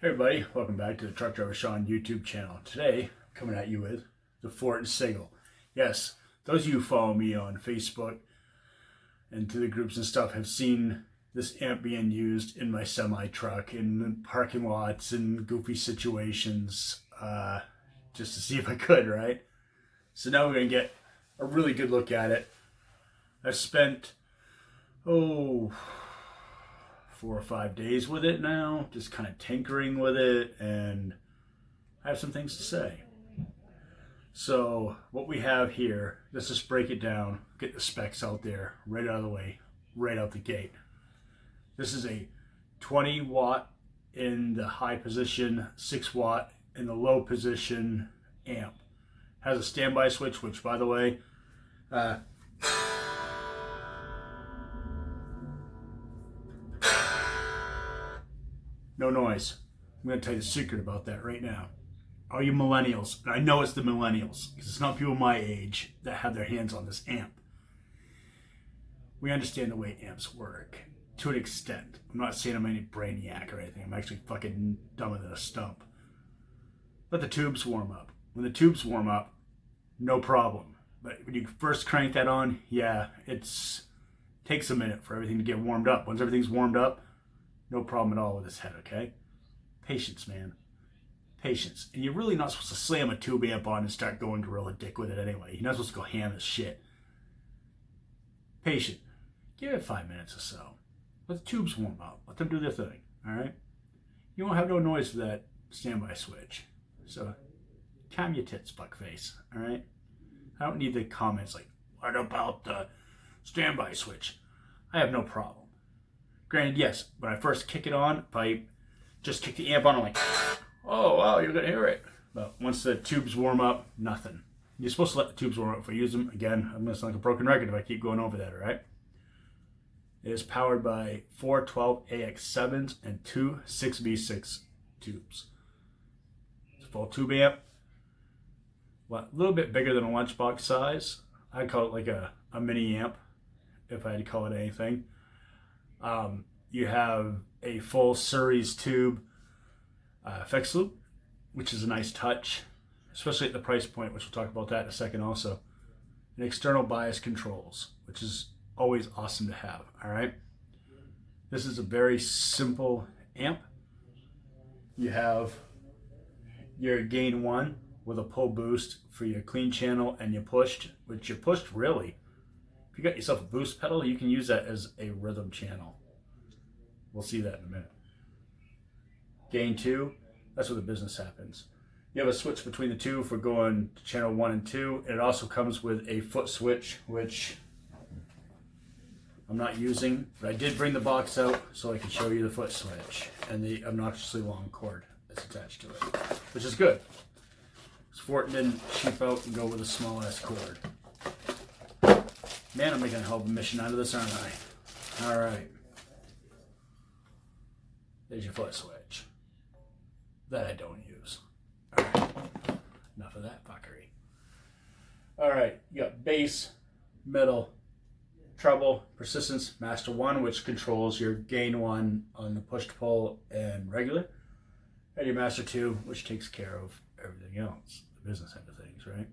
Hey everybody, welcome back to the Truck Driver Sean YouTube channel. Today, coming at you with the Fortin Sigil. Yes, those of you who follow me on Facebook and to the groups and stuff have seen this amp being used in my semi-truck, in parking lots, and goofy situations, just to see if I could, right? So now we're going to get a really good look at it. I've spent, 4 or 5 days with it now, just kind of tinkering with it, and I have some things to say. So what we have here, let's just break it down, get the specs out there, right out of the way, right out the gate. This is a 20 watt in the high position, 6 watt in the low position amp. Has a standby switch, which by the way, no noise. I'm going to tell you the secret about that right now. All you millennials, and I know it's the millennials, because it's not people my age that have their hands on this amp. We understand the way amps work, to an extent. I'm not saying I'm any brainiac or anything. I'm actually fucking dumber than a stump. Let the tubes warm up. When the tubes warm up, no problem. But when you first crank that on, yeah, takes a minute for everything to get warmed up. Once everything's warmed up, no problem at all with this head, okay? Patience, man. Patience. And you're really not supposed to slam a tube amp on and start going gorilla dick with it anyway. You're not supposed to go ham as shit. Patient. Give it 5 minutes or so. Let the tubes warm up. Let them do their thing, all right? You won't have no noise with that standby switch. So, calm your tits, fuckface, all right? I don't need the comments like, what about the standby switch? I have no problem. Granted, yes, when I first kick it on, if I just kick the amp on, I'm like, oh, wow, you're going to hear it. But once the tubes warm up, nothing. You're supposed to let the tubes warm up. If I use them, again, I'm going to sound like a broken record if I keep going over that, all right? It is powered by 4 12AX7s and 2 6V6 tubes. It's a full tube amp. Well, a little bit bigger than a lunchbox size. I'd call it like a mini amp, if I had to call it anything. You have a full series tube effects loop, which is a nice touch, especially at the price point, which we'll talk about that in a second also. And external bias controls, which is always awesome to have, all right? This is a very simple amp. You have your gain 1 with a pull boost for your clean channel and your pushed, which your pushed really, if you got yourself a boost pedal, you can use that as a rhythm channel. We'll see that in a minute. Gain 2, that's where the business happens. You have a switch between the two for going to channel 1 and 2, and it also comes with a foot switch, which I'm not using, but I did bring the box out so I can show you the foot switch and the obnoxiously long cord that's attached to it, which is good. So Fortin didn't cheap out and go with a small ass cord. Man, I'm making a hell of a mission out of this, aren't I? All right. There's your foot switch. That I don't use. All right. Enough of that fuckery. All right. You got bass, middle, treble, persistence, master 1, which controls your gain 1 on the push to pull and regular. And your master 2, which takes care of everything else, the business end of things, right?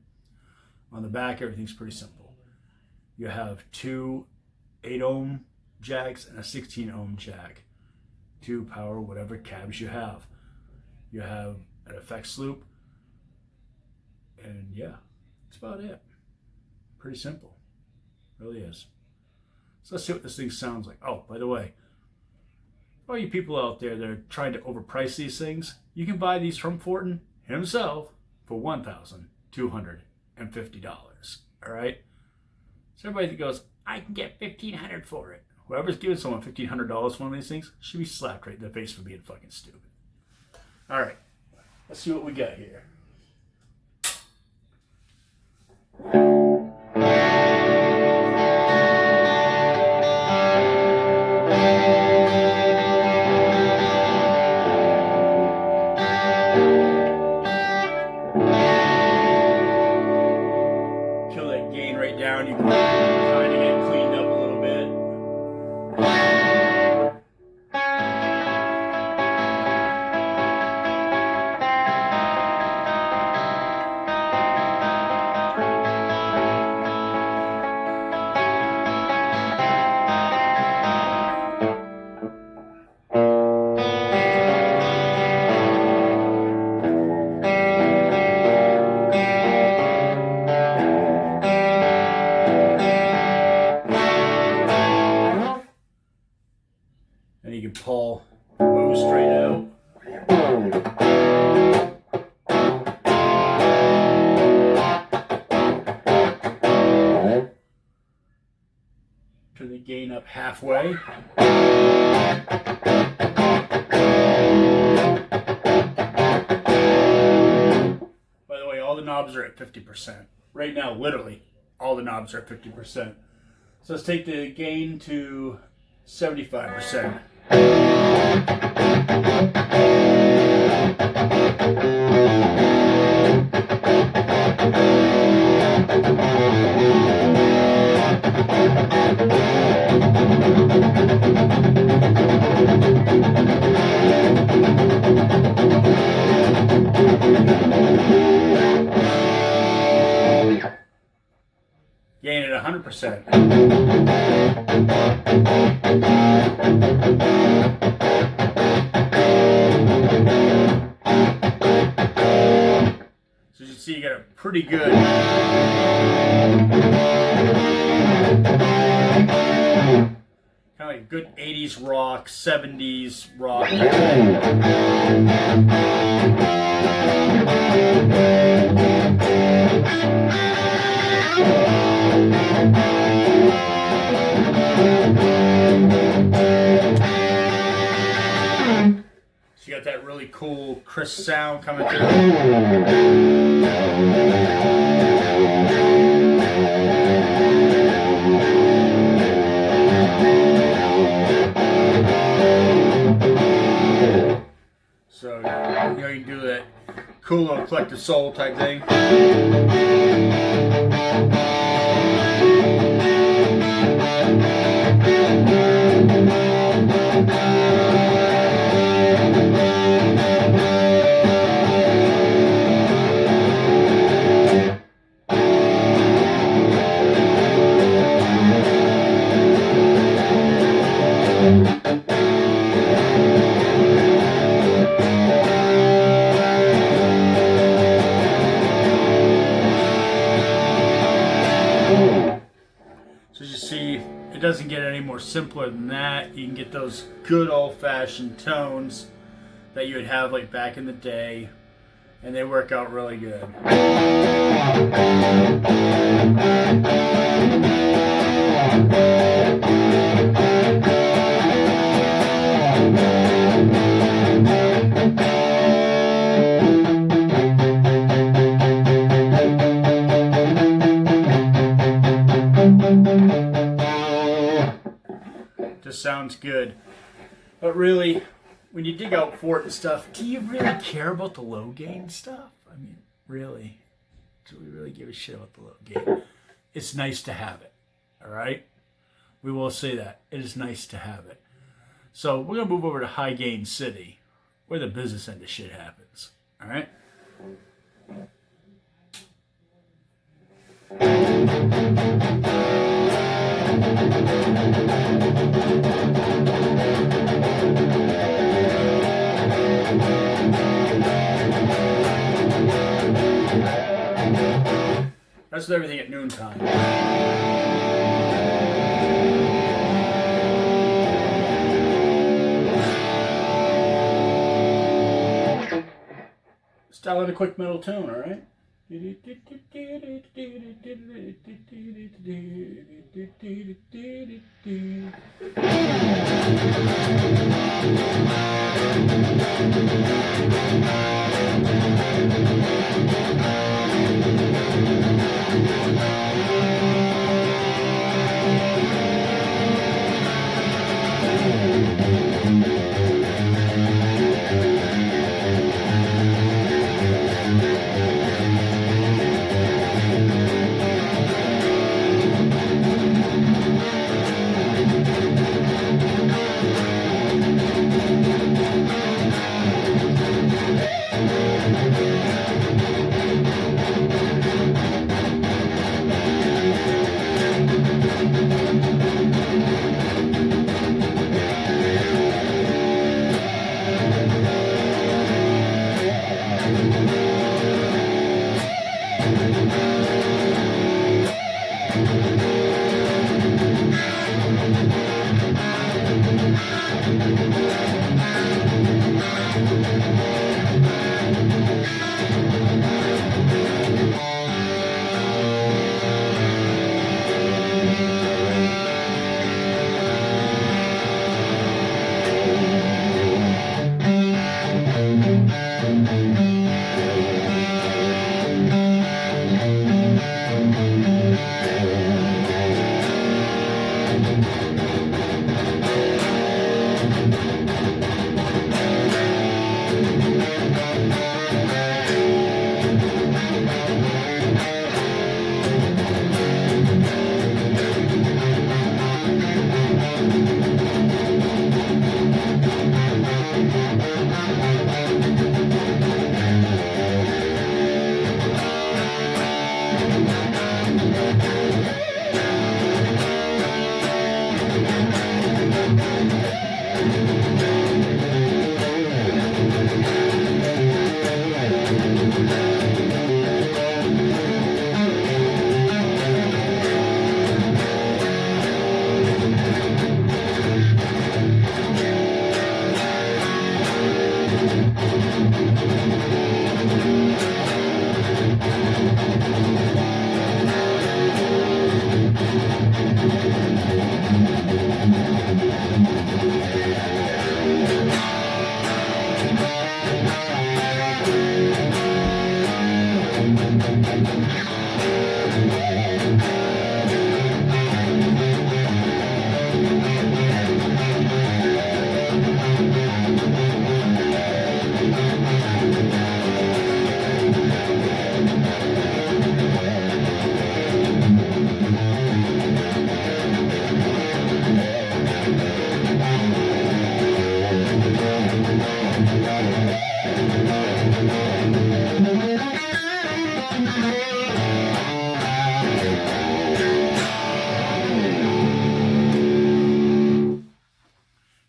On the back, everything's pretty simple. You have 2 8-ohm jacks and a 16-ohm jack to power whatever cabs you have. You have an effects loop, and yeah, that's about it. Pretty simple, really is. So let's see what this thing sounds like. Oh, by the way, all you people out there that are trying to overprice these things, you can buy these from Fortin himself for $1,250. All right. So everybody that goes, I can get $1,500 for it. Whoever's giving someone $1,500 for one of these things should be slapped right in the face for being fucking stupid. All right, let's see what we got here. Kill that gain right down. You can kind of get cleaned up a little bit. halfway. By the way, all the knobs are at 50%. Right now, literally, all the knobs are at 50%. So let's take the gain to 75%. Gain at 100%. So as you see, you got a pretty good kind of like good 80s rock, 70s rock. So you got that really cool, crisp sound coming through. So, you know, you can do that cool little collective soul type thing. So as you see, it doesn't get any more simpler than that. You can get those good old-fashioned tones that you would have like back in the day, and they work out really good. Just sounds good. But really, when you dig out Fortin stuff, do you really care about the low gain stuff? I mean, really? Do we really give a shit about the low gain? It's nice to have it, all right? We will say that. It is nice to have it. So we're going to move over to High Gain City, where the business end of shit happens, all right? That's with everything at noontime. Style in a quick metal tune, all right?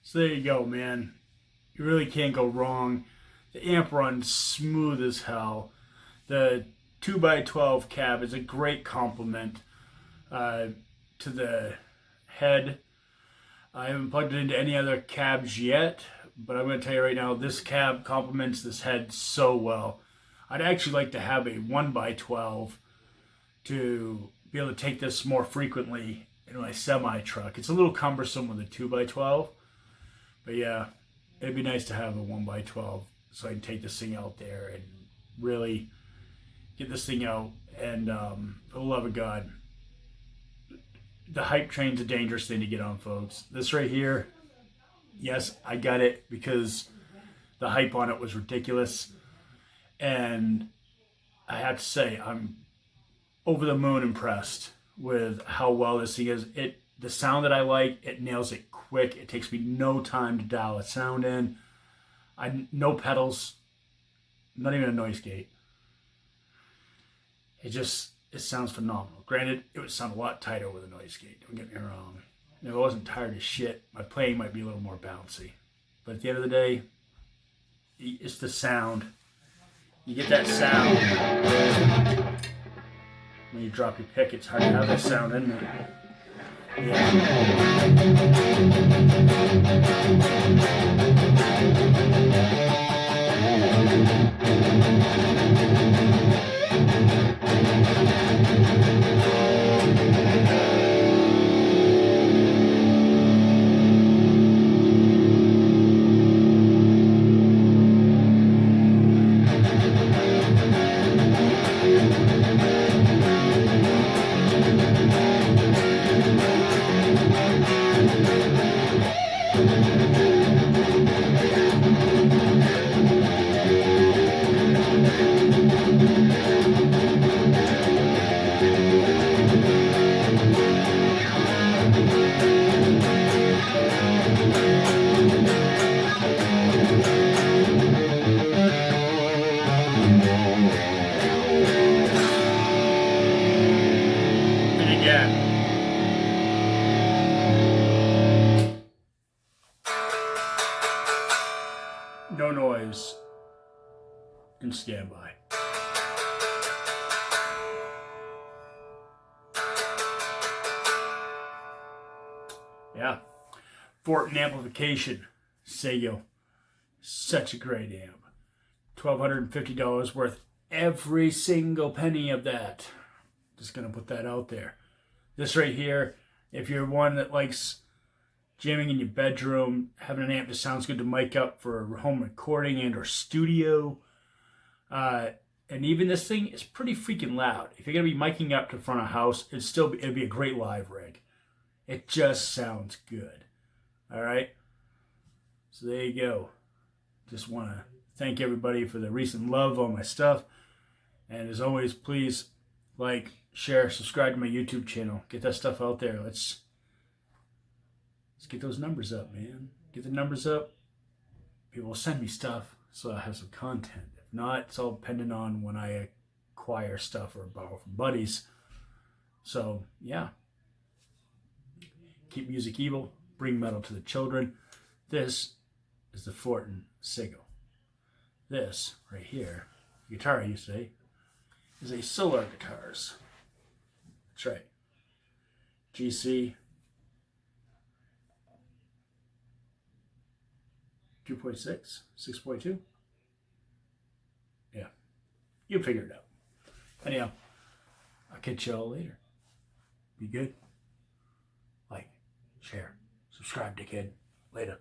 So there you go, man. You really can't go wrong. The amp runs smooth as hell. The 2x12 cab is a great complement to the head. I haven't plugged it into any other cabs yet, but I'm going to tell you right now, this cab complements this head so well. I'd actually like to have a 1x12 to be able to take this more frequently in my semi-truck. It's a little cumbersome with a 2x12. But yeah, it'd be nice to have a 1x12 so I can take this thing out there and really get this thing out. And for the love of God, the hype train's a dangerous thing to get on, folks. This right here, yes, I got it because the hype on it was ridiculous. And I have to say, I'm over the moon impressed with how well this thing is. The sound that I like, it nails it quick. It takes me no time to dial a sound in. No pedals, not even a noise gate. It sounds phenomenal. Granted, it would sound a lot tighter with a noise gate, don't get me wrong. If I wasn't tired as shit, my playing might be a little more bouncy. But at the end of the day, it's the sound. You get that sound. When you drop your pick, it's hard to have that sound in there. Yeah. No noise and standby. Yeah. Fortin Amplification Sigil. Such a great amp. $1,250 worth every single penny of that. Just gonna put that out there. This right here, if you're one that likes jamming in your bedroom, having an amp that sounds good to mic up for home recording and or studio, and even this thing is pretty freaking loud. If you're gonna be miking up to front of house, it'd be a great live rig. It just sounds good. All right. So there you go. Just want to thank everybody for the recent love on my stuff, and as always, please like, share, subscribe to my YouTube channel. Get that stuff out there. Let's get those numbers up, man. Get the numbers up. People will send me stuff so I have some content. If not, it's all dependent on when I acquire stuff or borrow from buddies. So, yeah. Keep music evil. Bring metal to the children. This is the Fortin Sigil. This right here, the guitar I used today, is a Solar Guitars. That's right. GC 2.6, 6.2. Yeah, you figure it out. Anyhow, I'll catch y'all later. Be good. Like, share, subscribe, dickhead. Later.